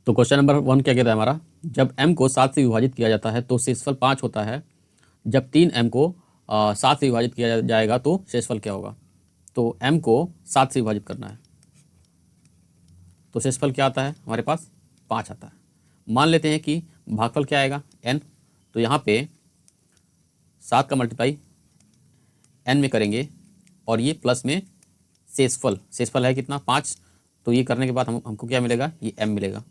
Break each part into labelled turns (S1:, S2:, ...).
S1: तो question number 1 क्या कहता है हमारा, जब m को 7 से विभाजित किया जाता है तो शेषफल 5 होता है, जब 3m को 7 से विभाजित किया जाएगा तो शेषफल क्या होगा। तो m को 7 से विभाजित करना है तो शेषफल क्या आता है हमारे पास 5 आता है। मान लेते हैं कि भागफल क्या आएगा n, तो यहाँ पे 7 का मल्टीप्लाई n में करेंगे और ये प्लस में शेषफल है कितना 5, तो ये करने के बाद हमको क्या मिलेगा, ये m मिलेगा।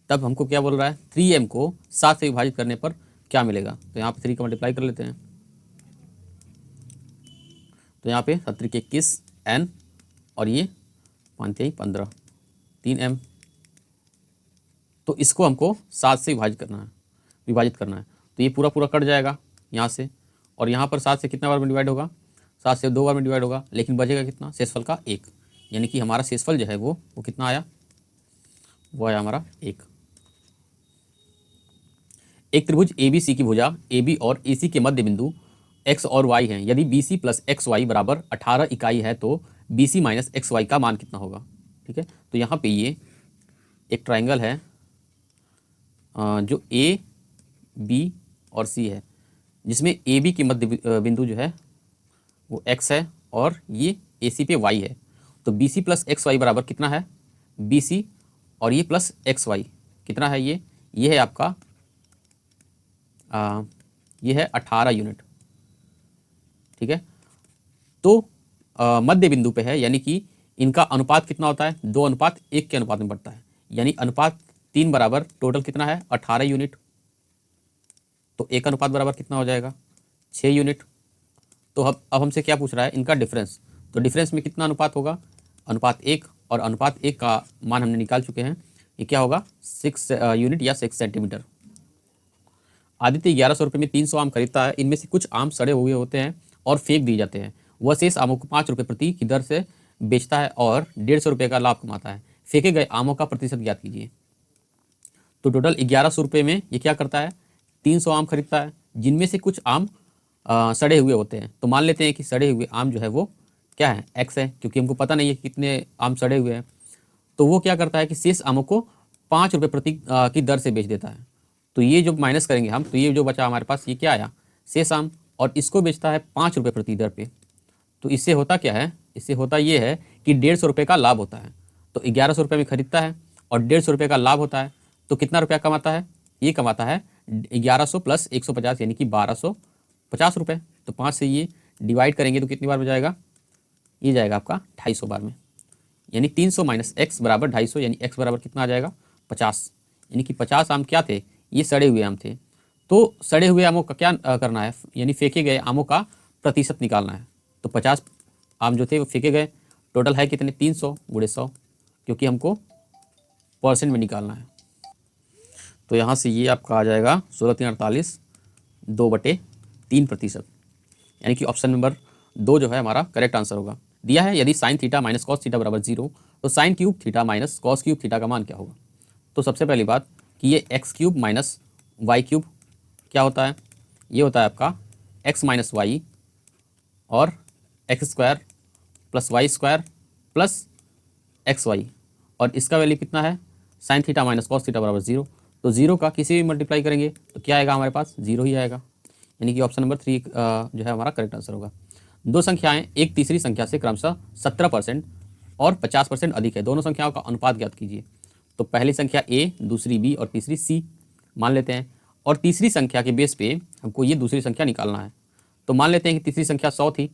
S1: तब हमको क्या बोल रहा है 3m को 7 से विभाजित करने पर क्या मिलेगा, तो यहाँ पे 3 का मल्टीप्लाई कर लेते हैं, तो यहाँ पे 7 के 21 n और ये 5 15 3m, तो इसको हमको 7 से विभाजित करना है। तो ये पूरा पूरा कट जाएगा यहाँ से, और यहाँ पर 7 से कितना बार में डिवाइड होगा, 7 से 2 बार में डिवाइड होगा, लेकिन बचेगा कितना शेषफल का 1, यानी कि हमारा शेषफल जो है वो कितना आया, वो आया हमारा 1। एक त्रिभुज ABC की भुजा AB और AC के मध्य बिंदु x और y हैं। यदि BC प्लस XY बराबर 18 इकाई है तो BC माइनस XY का मान कितना होगा। ठीक है, तो यहाँ पे ये एक ट्राइंगल है जो A, B और C है, जिसमें AB की मध्य बिंदु जो है वो x है और ये AC पे y है। तो BC प्लस XY बराबर कितना है, BC और ये प्लस XY कितना है, ये है आपका ये है 18 यूनिट। ठीक है, तो मध्य बिंदु पे है, यानी कि इनका अनुपात कितना होता है, 2:1 के अनुपात में बढ़ता है, यानी अनुपात 3 बराबर टोटल कितना है 18 यूनिट। तो एक अनुपात बराबर कितना हो जाएगा 6 यूनिट। तो अब हमसे क्या पूछ रहा है, इनका डिफरेंस, तो डिफरेंस में कितना अनुपात होगा, अनुपात 1, और अनुपात 1 का मान हमने निकाल चुके हैं, ये क्या होगा 6 यूनिट या 6 सेंटीमीटर। आदित्य 1100 रुपये में 300 आम खरीदता है, इनमें से कुछ आम सड़े हुए होते हैं और फेंक दिए जाते हैं। वह शेष आमों को 5 रुपये प्रति की दर से बेचता है और 150 रुपये का लाभ कमाता है। फेंके गए आमों का प्रतिशत ज्ञात कीजिए। तो टोटल 1100 रुपये में ये क्या करता है 300 आम खरीदता है, जिनमें से कुछ आम सड़े हुए होते हैं। तो मान लेते हैं कि सड़े हुए आम जो है वो क्या है x है, क्योंकि हमको पता नहीं है कितने आम सड़े हुए हैं। तो वो क्या करता है कि शेष आमों को 5 रुपये प्रति की दर से बेच देता है। तो ये जो माइनस करेंगे हम, तो ये जो बचा हमारे पास ये क्या आया शेष आम, और इसको बेचता है 5 रुपये प्रति दर पे। तो इससे होता क्या है, इससे होता ये है कि 150 रुपये का लाभ होता है। तो 1100 रुपये में खरीदता है और 150 रुपये का लाभ होता है, तो कितना रुपया कमाता है, ये कमाता है 1100 प्लस 150 यानी कि 1250 रुपये। तो 5 से ये डिवाइड करेंगे तो कितनी बार में जाएगा, ये जाएगा आपका 250 बार में, यानी 300 माइनस x बराबर 250, यानी x बराबर कितना आ जाएगा 50, यानी कि 50 आम क्या थे, ये सड़े हुए आम थे। तो सड़े हुए आमों का क्या करना है, यानी फेंके गए आमों का प्रतिशत निकालना है। तो 50 आम जो थे वो फेंके गए, टोटल है कितने 300 गुणे 100, क्योंकि हमको परसेंट में निकालना है। तो यहाँ से ये आपका आ जाएगा 16×3=48, 2/3%, यानी कि ऑप्शन नंबर 2 जो है हमारा करेक्ट आंसर होगा। दिया है यदि sign theta minus cos theta बराबर 0 तो sine cube theta minus cos cube theta का मान क्या होगा। तो सबसे पहली बात कि ये X cube minus Y cube क्या होता है, ये होता है आपका एक्स माइनस वाई और X square plus Y square plus X Y, और इसका वैल्यू कितना है sine theta minus cos theta बराबर 0। तो 0 का किसी भी मल्टीप्लाई करेंगे तो क्या आएगा हमारे पास 0 ही आएगा, यानी कि ऑप्शन नंबर 3 जो है हमारा करेक्ट आंसर होगा। दो संख्याएं एक तीसरी संख्या से क्रमशः 17% और 50% अधिक है, दोनों संख्याओं का अनुपात ज्ञात कीजिए। तो पहली संख्या a, दूसरी b और तीसरी c मान लेते हैं, और तीसरी संख्या के बेस पे हमको ये दूसरी संख्या निकालना है। तो मान लेते हैं कि तीसरी संख्या 100 थी,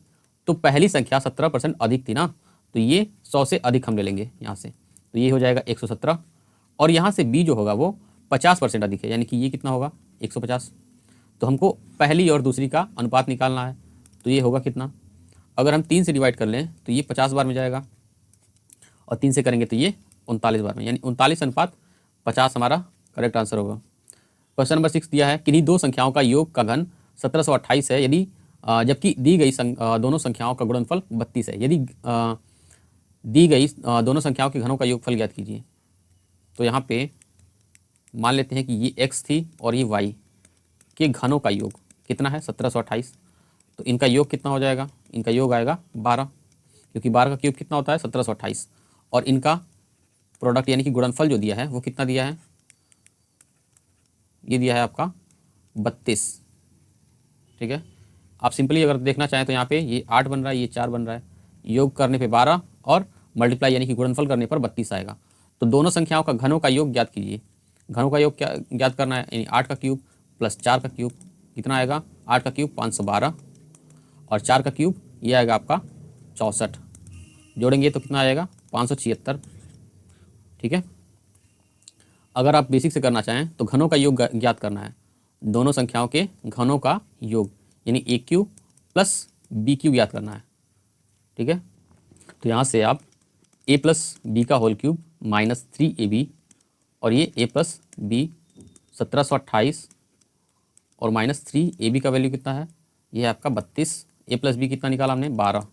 S1: तो पहली संख्या 17% अधिक थी ना, तो ये 100 से अधिक हम ले लेंगे यहाँ से, तो ये हो जाएगा 117, और यहाँ से b जो होगा वो 50% अधिक है, यानी कि ये कितना होगा 150। तो हमको पहली और दूसरी का अनुपात निकालना है, तो ये होगा कितना, अगर हम 3 से डिवाइड कर लें तो ये 50 बार में जाएगा, और 3 से करेंगे तो ये 39 बार में, यानी 39:50 हमारा करेक्ट आंसर होगा। क्वेश्चन नंबर 6 दिया है किन्हीं दो संख्याओं का योग का घन 1728 है, यदि जबकि दी गई दोनों संख्याओं का गुणनफल 32 है, यदि दी गई दोनों संख्याओं के घनों का योगफल ज्ञात कीजिए। तो यहाँ पे मान लेते हैं कि ये x थी और ये y के घनों का योग कितना है 1728, तो इनका योग कितना हो जाएगा, इनका योग आएगा 12, क्योंकि 12 का क्यूब कितना होता है 1728, और इनका प्रोडक्ट यानी कि गुणनफल जो दिया है वो कितना दिया है, ये दिया है आपका 32। ठीक है, आप सिंपली अगर देखना चाहें तो यहाँ पे ये 8 बन रहा है, ये 4 बन रहा है, योग करने पे 12 और मल्टीप्लाई यानी कि गुणनफल करने पर 32 आएगा। तो दोनों संख्याओं का घनों का योग ज्ञात कीजिए। घनों का योग क्या ज्ञात करना है, यानी 8 का क्यूब प्लस 4 का क्यूब कितना आएगा, 8 का क्यूब 512 और 4 का क्यूब ये आएगा आपका 64, जोड़ेंगे तो कितना आएगा 576। ठीक है, अगर आप बेसिक से करना चाहें तो घनों का योग ज्ञात करना है, दोनों संख्याओं के घनों का योग यानी ए क्यूब प्लस बी क्यूब ज्ञात करना है। ठीक है, तो यहाँ से आप a प्लस बी का होल क्यूब माइनस 3ab और ये a प्लस बी 1728 और माइनस 3ab का वैल्यू कितना है, ये है आपका 32, a प्लस बी कितना निकाला हमने 12,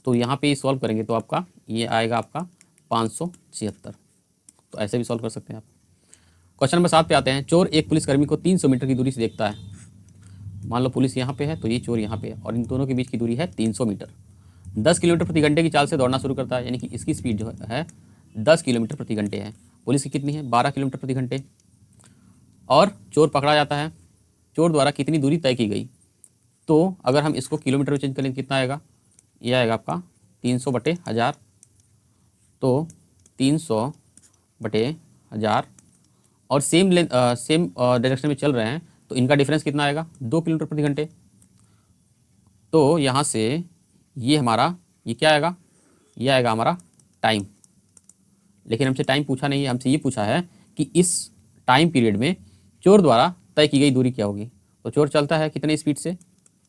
S1: तो यहाँ पे सॉल्व करेंगे तो आपका ये आएगा आपका 576। तो ऐसे भी सॉल्व कर सकते हैं आप। क्वेश्चन नंबर 7 पे आते हैं। चोर एक पुलिसकर्मी को 300 मीटर की दूरी से देखता है। मान लो पुलिस यहाँ पे है तो ये चोर यहाँ पे है और इन दोनों के बीच की दूरी है 300 मीटर। 10 किलोमीटर प्रति घंटे की चाल से दौड़ना शुरू करता है, यानी कि इसकी स्पीड जो है 10 किलोमीटर प्रति घंटे है, पुलिस की कितनी है 12 किलोमीटर प्रति घंटे। और चोर पकड़ा जाता है, चोर द्वारा कितनी दूरी तय की गई, तो अगर हम इसको किलोमीटर में चेंज करें कितना आएगा, ये आएगा आपका 300/1000, तो 300/1000 और सेम डायरेक्शन में चल रहे हैं तो इनका डिफरेंस कितना आएगा 2 किलोमीटर प्रति घंटे। तो यहाँ से ये हमारा ये क्या आएगा, ये आएगा हमारा टाइम। लेकिन हमसे टाइम पूछा नहीं है, हमसे ये पूछा है कि इस टाइम पीरियड में चोर द्वारा तय की गई दूरी क्या होगी। तो चोर चलता है कितने स्पीड से,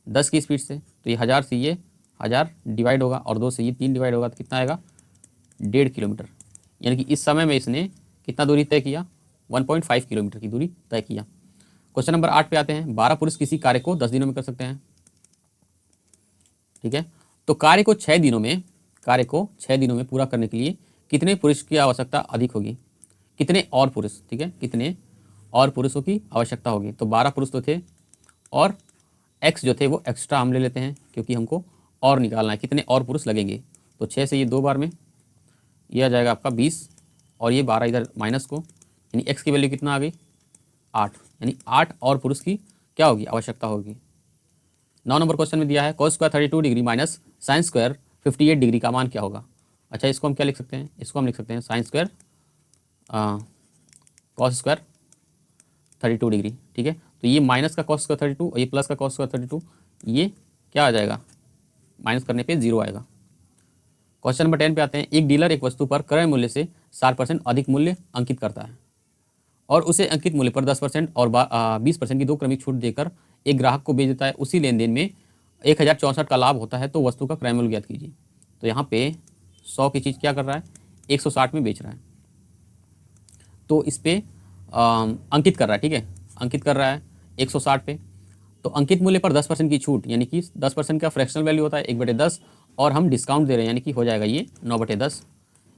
S1: 10 की स्पीड से, तो ये 1000 से ये 1000 डिवाइड होगा और 2 से ये 3 डिवाइड होगा तो कितना आएगा 1.5 किलोमीटर। यानी कि इस समय में इसने कितना दूरी तय किया, 1.5 किलोमीटर की दूरी तय किया। क्वेश्चन नंबर 8 पे आते हैं। 12 पुरुष किसी कार्य को 10 दिनों में कर सकते हैं। ठीक है, तो कार्य को 6 दिनों में पूरा करने के लिए कितने पुरुष की आवश्यकता अधिक होगी, कितने और पुरुष, ठीक है, कितने और पुरुषों की आवश्यकता होगी। तो 12 पुरुष तो थे और x जो थे वो एक्स्ट्रा हम ले लेते हैं क्योंकि हमको और निकालना है, कितने और पुरुष लगेंगे। तो 6 से ये 2 बार में ये आ जाएगा आपका 20 और ये 12 इधर माइनस को, यानी x की वैल्यू कितना आ गई 8, यानी 8 और पुरुष की क्या होगी आवश्यकता होगी। 9 नंबर क्वेश्चन में दिया है cos square 32 degree minus sine square 58 degree का मान क्या होगा। अच्छा, इसको हम क्या लिख सकते हैं, इसको हम लिख सकते हैं sine square cos square 32 degree. ठीक है, तो ये माइनस का कॉस स्क्वायर 32 और ये प्लस का कॉस स्क्वायर 32, ये क्या आ जाएगा, माइनस करने पे 0 आएगा। क्वेश्चन नंबर 10 पे आते हैं। एक डीलर एक वस्तु पर क्रय मूल्य से 60% अधिक मूल्य अंकित करता है और उसे अंकित मूल्य पर 10% और 20% की 2 क्रमिक छूट देकर एक ग्राहक को बेच देता है। उसी लेन देन में 1064 का लाभ होता है, तो वस्तु का क्रय मूल्य ज्ञात कीजिए। तो यहाँ पे 100 की चीज़ क्या कर रहा है 160 में बेच रहा है, तो इस पे अंकित कर रहा है। ठीक है, अंकित कर रहा है 160 पे, तो अंकित मूल्य पर 10% की छूट, यानी कि 10% का फ्रैक्शनल वैल्यू होता है 1/10 और हम डिस्काउंट दे रहे हैं, यानी कि हो जाएगा ये 9/10।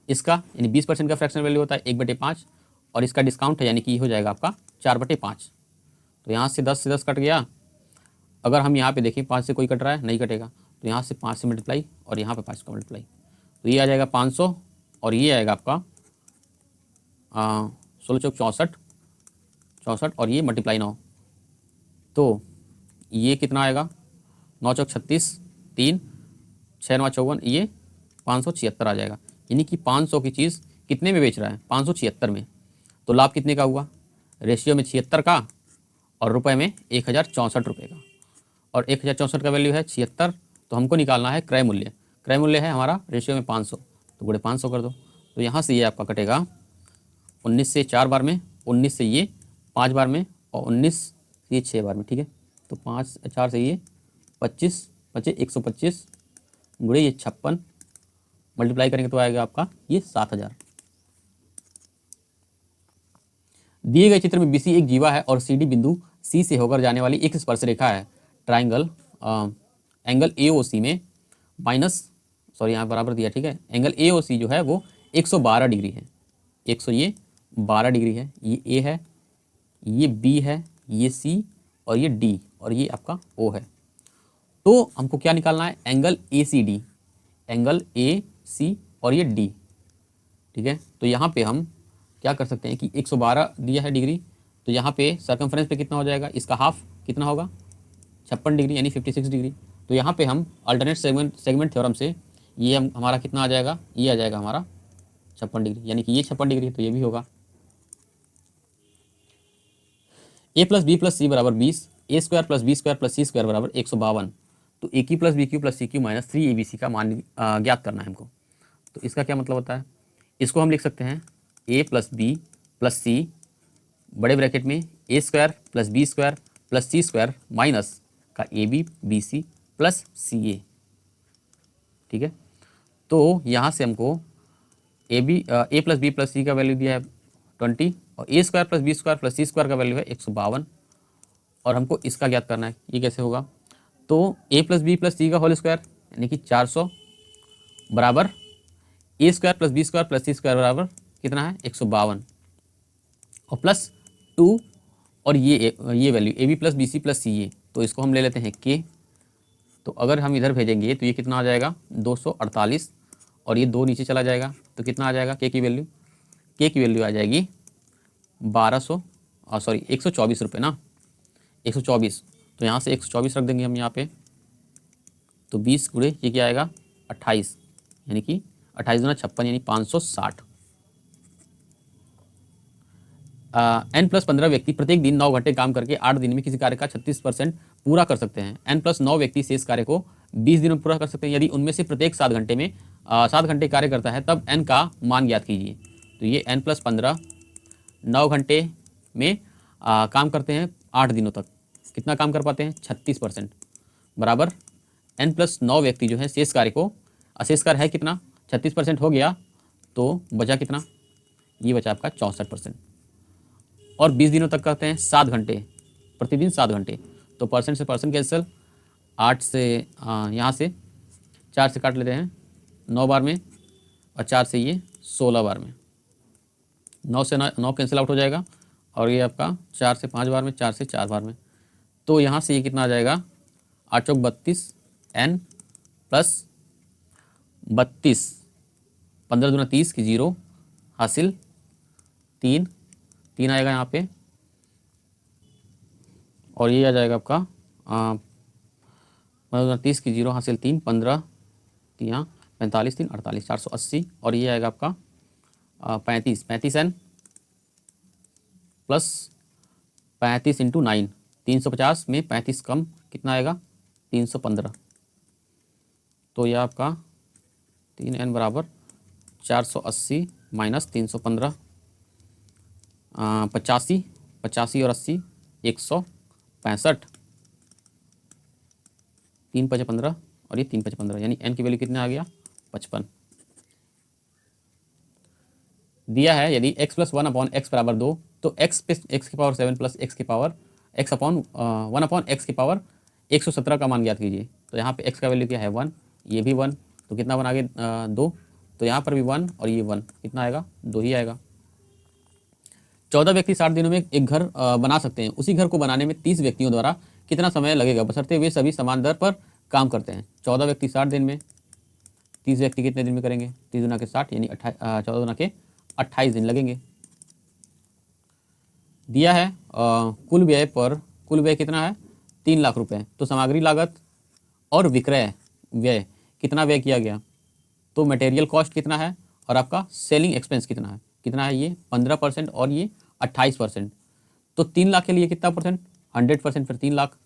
S1: इसका यानी 20% का फ्रैक्शनल वैल्यू होता है 1/5 और इसका डिस्काउंट है, यानी कि हो जाएगा आपका 4/5। तो यहाँ से 10 से 10 कट गया। अगर हम यहाँ पे देखें 5 से कोई कट रहा है, नहीं कटेगा, तो यहाँ से 5 से मल्टीप्लाई और यहाँ पे 5 का मल्टीप्लाई, तो ये आ जाएगा 500 और ये आएगा आपका 16 चौक 64 और ये मल्टीप्लाई 9, तो ये कितना आएगा 9 चौक 36, 3 6 9 54, ये 576 आ जाएगा। यानी कि 500 की चीज़ कितने में बेच रहा है 576 में, तो लाभ कितने का हुआ, रेशियो में 76 का और रुपए में 1064 रुपये का, और 1064 का वैल्यू है 76, तो हमको निकालना है क्रय मूल्य। क्रय मूल्य है हमारा रेशियो में 500, तो गुणे 500 कर दो, तो यहाँ से ये आपका कटेगा 19 से 4 बार में, 19 से ये 5 बार में और 19 से ये 6 बार में। ठीक है, तो 5 4 से ये 25 बचे 125 गुणे ये 56, मल्टीप्लाई करेंगे तो आएगा आपका ये 7000। दिए गए चित्र में BC एक जीवा है और CD बिंदु C से होकर जाने वाली एक स्पर्श रेखा है। ट्राइंगल एंगल AOC में यहाँ बराबर दिया। ठीक है, एंगल AOC जो है वो 112 डिग्री है, 112 डिग्री है। ये A है, ये B है, ये C और ये D और ये आपका O है। तो हमको क्या निकालना है एंगल ACD, एंगल AC और ये D। ठीक है। तो यहाँ पे हम क्या कर सकते हैं कि 112 दिया है डिग्री, तो यहाँ पे सर्कमफ्रेंस पे कितना हो जाएगा, इसका हाफ कितना होगा 56 डिग्री यानी 56 डिग्री। तो यहाँ पे हम अल्टरनेट सेगमेंट थ्योरम से ये हमारा कितना आ जाएगा, ये आ जाएगा हमारा 56 डिग्री, यानी कि ये 56 डिग्री है तो ये भी होगा। A plus B plus C बराबर 20, A square plus B square plus C square बराबर 152। तो A cube plus B cube plus C cube minus 3 A B C का मान ज्ञात करना है हमको। तो इसका क्या मतलब होता है, इसको हम लिख सकते हैं A plus B plus C बड़े ब्रैकेट में A square plus B square plus C square minus का A B B C plus C A. ठीक है, तो यहाँ से हमको A plus B plus C का वैल्यू दिया है 20 और A square plus B square plus C square का वैल्यू है 152 और हमको इसका ज्ञात करना है। ये कैसे होगा, तो A plus B plus C का होल स्क्वायर यानी कि 400 बराबर A square plus B square plus C square बराबर कितना है 152 और प्लस 2 और ये value A B plus B C plus C A, तो इसको हम ले लेते हैं के। तो अगर हम इधर भेजेंगे तो ये कितना आ जाएगा 248 और ये 2 नीचे चला जाएगा तो कितना आ जाएगा के की वैल्यू आ जाएगी 124 रुपये ना, 124। तो यहाँ से 124 रख देंगे हम यहाँ पे, तो 20 गुणे ये क्या आएगा 28 यानी कि 28 गुना 56 यानी 560। n+15 व्यक्ति प्रत्येक दिन 9 घंटे काम करके 8 दिन में किसी कार्य का 36% पूरा कर सकते हैं। n+9 व्यक्ति शेष कार्य को 20 दिनों में पूरा कर सकते हैं। यदि उनमें से प्रत्येक 7 घंटे में 7 घंटे कार्य करता है तब n का मान ज्ञात कीजिए। तो ये n+15 9 घंटे में काम करते हैं 8 दिनों तक, कितना काम कर पाते हैं 36% बराबर n+9 व्यक्ति जो है शेष कार्य को, अशेष कार्य है कितना 36% हो गया तो बचा कितना, ये बचा आपका 64% और 20 दिनों तक करते हैं 7 घंटे, प्रतिदिन 7 घंटे। तो परसेंट से परसेंट कैंसिल, 8 से यहाँ से 4 से काट लेते हैं 9 बार में और 4 से ये 16 बार में, 9 से 9 कैंसिल आउट हो जाएगा और ये आपका 4 से 5 बार में, 4 से 4 बार में। तो यहाँ से ये कितना आ जाएगा 8 चौक 32 n प्लस 32 15 दूना 30 की 0 हासिल 3 आएगा यहाँ पे और ये आ जाएगा आपका 30 की 0 हासिल 3 15 यहाँ 45 3 48 480 और ये आएगा आपका 35 n प्लस 35 इंटू 9 350 में 35 कम कितना आएगा 315। तो यह आपका 3n बराबर 480 माइनस 315 85 और 80 165 3 5 15 और ये 3 5 15 यानी n की वैल्यू कितने आ गया 55 दिया है। यदि x प्लस 1/x बराबर 2 तो x की पावर 7 प्लस x की पावर x अपॉन 1/x की पावर 117 का मान ज्ञात कीजिए। तो यहाँ पे x का वैल्यू क्या है 1, ये भी 1, तो कितना बन आगे 2, तो यहाँ पर भी 1 और ये 1 कितना आएगा 2 ही आएगा। 14 व्यक्ति 60 दिनों में एक घर बना सकते हैं। उसी घर को बनाने में 30 व्यक्तियों द्वारा कितना समय लगेगा बशर्ते वे सभी समान दर पर काम करते हैं। 14 व्यक्ति 60 दिन में, 30 व्यक्ति कितने दिन में करेंगे 30 गुना के 60 यानी 14 गुना के 28 दिन लगेंगे। दिया है कुल व्यय कितना है 3 लाख रुपए। तो सामग्री लागत और विक्रय व्यय कितना व्यय किया गया, तो मटेरियल कॉस्ट कितना है और आपका सेलिंग एक्सपेंस कितना है ये 15% और ये 28%। तो 3 लाख के लिए कितना परसेंट 100%, फिर 3 लाख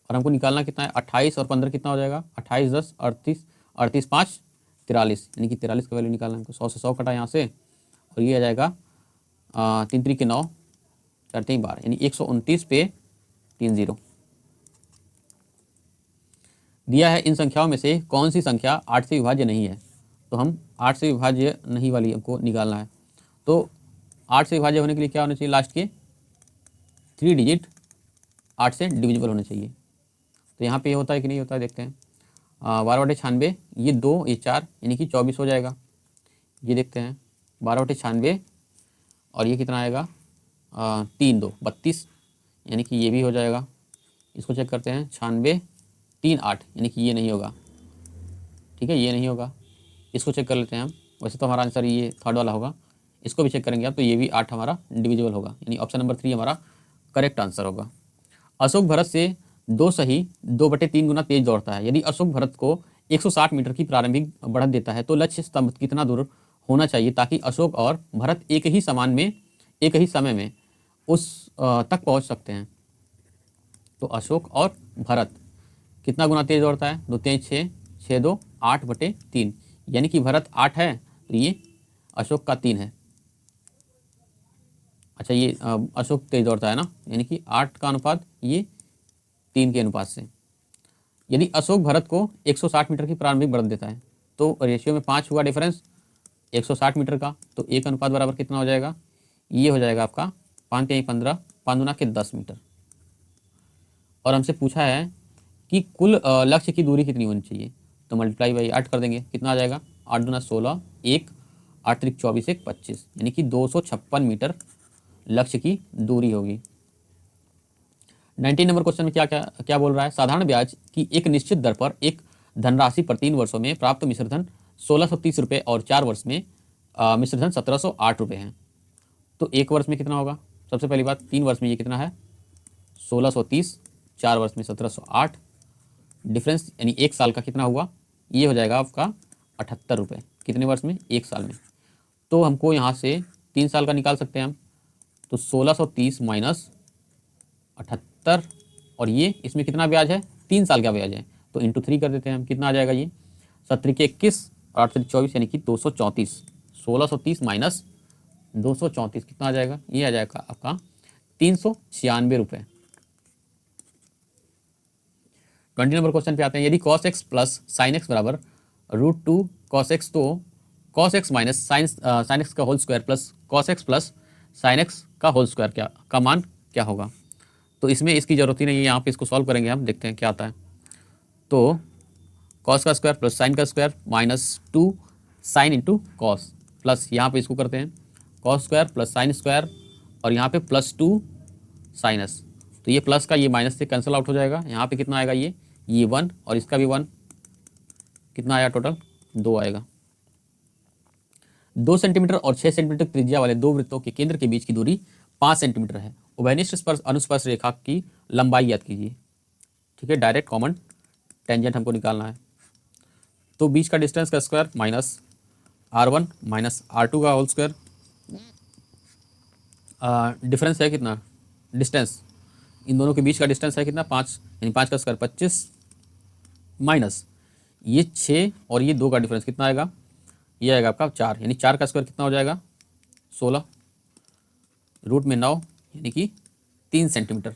S1: और हमको निकालना कितना है 28 और 15 कितना हो जाएगा 28 10 38 5 43 यानी कि 43 का वैल्यू निकालना है हमको। 100 से 100 कटा यहाँ से और ये आ जाएगा 3 3 के 9 4 3 12 यानी 129 पे 30। दिया है इन संख्याओं में से कौन सी संख्या 8 से विभाज्य नहीं है। तो हम 8 से विभाज्य नहीं वाली हमको निकालना है। तो 8 से विभाज्य होने के लिए क्या होना चाहिए लास्ट के 3 डिजिट 8 से डिविजिबल होने चाहिए। तो यहाँ पे ये होता है कि नहीं होता है देखते हैं। 12/96 ये 2 ये 4 यानी कि 24 हो जाएगा। ये देखते हैं 12/96 और ये कितना आएगा 3 2 32 यानी कि ये भी हो जाएगा। इसको चेक करते हैं 96 3 8 यानी कि ये नहीं होगा, ठीक है ये नहीं होगा। इसको चेक कर लेते हैं हम वैसे तो हमारा आंसर ये थर्ड वाला होगा, इसको भी चेक करेंगे आप तो ये भी 8 हमारा डिविजिबल होगा, यानी ऑप्शन नंबर 3 हमारा करेक्ट आंसर होगा। अशोक भरत से 2 सही 2/3 गुना तेज दौड़ता है। यदि अशोक भरत को 160 मीटर की प्रारंभिक बढ़त देता है तो लक्ष्य स्तंभ कितना दूर होना चाहिए ताकि अशोक और भरत एक ही समय में उस तक पहुंच सकते हैं। तो अशोक और भरत कितना गुना तेज दौड़ता है? 2 3 6 6 2 8/3, यानी कि भरत 8 है तो ये अशोक का 3 है। अच्छा, ये अशोक तेज दौड़ता है ना, यानी कि 8 का अनुपात ये 3 के अनुपात से। यदि अशोक भरत को 160 मीटर की प्रारंभिक बढ़त देता है तो रेशियो में 5 हुआ डिफरेंस 160 मीटर का, तो 1 अनुपात बराबर कितना हो जाएगा? ये हो जाएगा आपका 5×15 5 दूना के 10 मीटर। और हमसे पूछा है कि कुल लक्ष्य की दूरी कितनी होनी चाहिए, तो मल्टीप्लाई बाई 8 कर देंगे, कितना आ जाएगा? 8 दूना 16 1 8 त्रिक 24 1 25, यानी कि 256 मीटर लक्ष्य की दूरी होगी। 19 नंबर क्वेश्चन में क्या क्या क्या बोल रहा है? साधारण ब्याज की एक निश्चित दर पर एक धनराशि पर 3 वर्षों में प्राप्त मिश्रधन 1630 रुपये और 4 वर्ष में मिश्रधन 1708 रुपये हैं। तो एक वर्ष में कितना होगा? सबसे पहली बात, 3 वर्ष में ये कितना है? 1630, 4 वर्ष में 1708, डिफरेंस यानी एक साल का कितना हुआ? ये हो जाएगा आपका 78 रुपये। कितने वर्ष में? एक साल में। तो हमको यहाँ से 3 साल का निकाल सकते हैं हम, तो 1630 माइनस 78, और ये इसमें कितना ब्याज है? 3 साल का ब्याज है, तो इंटू 3 कर देते हैं हम, कितना आ जाएगा? ये 7×21 और 8×24 यानी कि 234। 1630 माइनस 234 कितना आ जाएगा? ये आ जाएगा आपका 396 रुपये। 20 नंबर क्वेश्चन पे आते हैं। यदि cos x plus sine X बराबर √2 cos x, तो cos x minus sine X का whole square plus cos x plus sine X का होल स्क्वायर का मान क्या होगा? तो इसमें इसकी जरूरत ही नहीं है, यहाँ पे इसको सॉल्व करेंगे हम, देखते हैं क्या आता है। तो cos का स्क्वायर प्लस साइन का square minus 2 sine into cos, plus यहाँ पे इसको करते हैं cos square plus sine square, और यहाँ पे प्लस 2 साइनस, तो ये प्लस का ये माइनस से कैंसिल आउट हो जाएगा। यहाँ पे कितना आएगा? ये 1 और इसका भी 1, कितना आया टोटल? 2 आएगा। 2 सेंटीमीटर और 6 सेंटीमीटर त्रिज्या वाले दो वृत्तों के केंद्र के बीच की दूरी 5 सेंटीमीटर है। उभयनिष्ठ स्पर्श अनुस्पर्श रेखा की लंबाई याद कीजिए। ठीक है, डायरेक्ट कॉमन टेंजेंट हमको निकालना है। तो बीच का डिस्टेंस का square minus R1 minus R2 का होल स्क्वायर, डिफरेंस है कितना? डिस्टेंस इन दोनों के बीच का डिस्टेंस है कितना? 5, यानी 5 का स्क्वायर 25 माइनस ये 6 और ये 2 का डिफरेंस कितना आएगा? ये आएगा आपका 4, यानी 4 का स्क्वायर कितना हो जाएगा? 16, रूट में 9 यानी कि 3 सेंटीमीटर।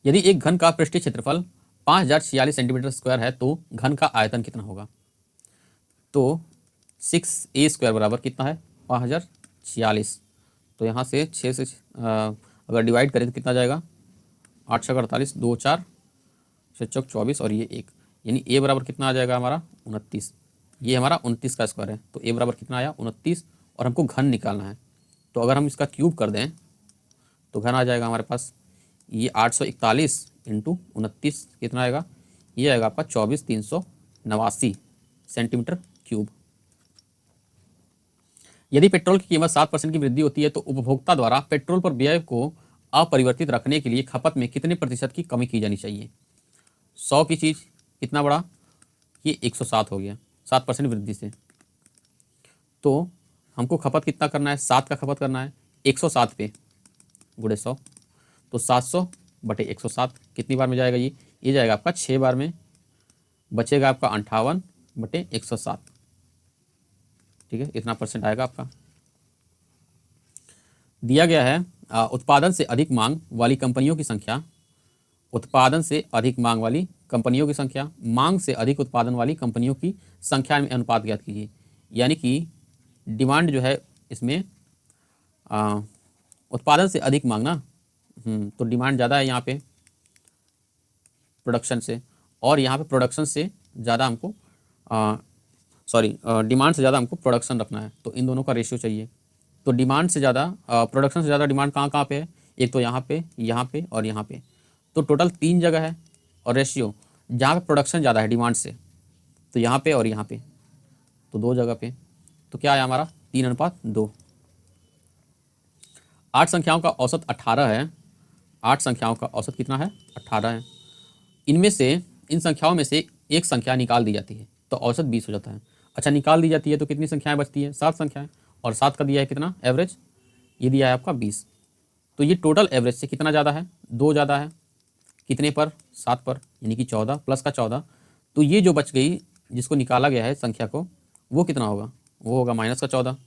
S1: यदि एक घन का पृष्ठीय क्षेत्रफल 5046 सेंटीमीटर स्क्वायर है तो घन का आयतन कितना होगा? तो 6a स्क्वायर बराबर कितना है? 5046। तो यहाँ से 6 से अगर डिवाइड करें तो कितना जाएगा? 8 छक 48, 2 4 6 चौक 24 और ये 1, यानी a बराबर कितना आ जाएगा हमारा? 29। ये हमारा 29 का स्क्वायर है, तो a बराबर कितना आया? 29, और हमको घन निकालना है। तो अगर हम इसका क्यूब कर दें तो घन आ जाएगा हमारे पास ये 841 इंटू 29 कितना आएगा? ये आएगा आपका 24,389 सेंटीमीटर क्यूब। यदि पेट्रोल की कीमत 7% की वृद्धि होती है तो उपभोक्ता द्वारा पेट्रोल पर व्यय को अपरिवर्तित रखने के लिए खपत में कितने प्रतिशत की कमी की जानी चाहिए? 100 की चीज़ कितना बड़ा? ये 107 हो गया 7% वृद्धि से। तो हमको खपत कितना करना है? 7 का खपत करना है 107 पे गुणे 100, तो 700/107 कितनी बार में जाएगा? ये जाएगा आपका 6 बार में, बचेगा आपका 58/107। ठीक है, इतना परसेंट आएगा आपका। दिया गया है उत्पादन से अधिक मांग वाली कंपनियों की संख्या, उत्पादन से अधिक मांग वाली कंपनियों की संख्या मांग से अधिक उत्पादन वाली कंपनियों की संख्या में अनुपात ज्ञात कीजिए। यानी कि डिमांड जो है इसमें उत्पादन से अधिक मांग ना, तो डिमांड ज़्यादा है यहाँ पे प्रोडक्शन से, और यहाँ पे प्रोडक्शन से ज़्यादा हमको डिमांड से ज़्यादा हमको प्रोडक्शन रखना है, तो इन दोनों का रेशियो चाहिए। तो डिमांड से ज़्यादा प्रोडक्शन से ज़्यादा डिमांड कहाँ कहाँ पे है? एक तो यहाँ पे और यहाँ पे, तो टोटल 3 जगह है। और रेशियो जहाँ पे प्रोडक्शन ज़्यादा है डिमांड से, तो यहाँ पे और यहाँ पे, तो 2 जगह पे, तो क्या आया हमारा 3:2। 8 संख्याओं का औसत 18 है। 8 संख्याओं का औसत कितना है? 18 है। इनमें से, इन संख्याओं में से एक संख्या निकाल दी जाती है तो औसत 20 हो जाता है। अच्छा, निकाल दी जाती है तो कितनी संख्याएं बचती है? 7 संख्याएं। और 7 का दिया है कितना एवरेज? ये दिया है आपका 20। तो ये टोटल एवरेज से कितना ज़्यादा है? 2 ज़्यादा है। कितने पर? 7 पर, यानी कि 14 प्लस का 14। तो ये जो बच गई, जिसको निकाला गया है संख्या को, वो कितना होगा? वो होगा माइनस का 14।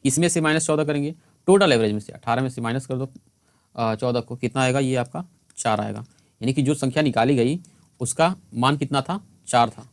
S1: इसमें से माइनस 14 करेंगे, टोटल एवरेज में से 18 में से माइनस कर दो 14 को, कितना आएगा? ये आपका 4 आएगा। यानी कि जो संख्या निकाली गई उसका मान कितना था? 4 था।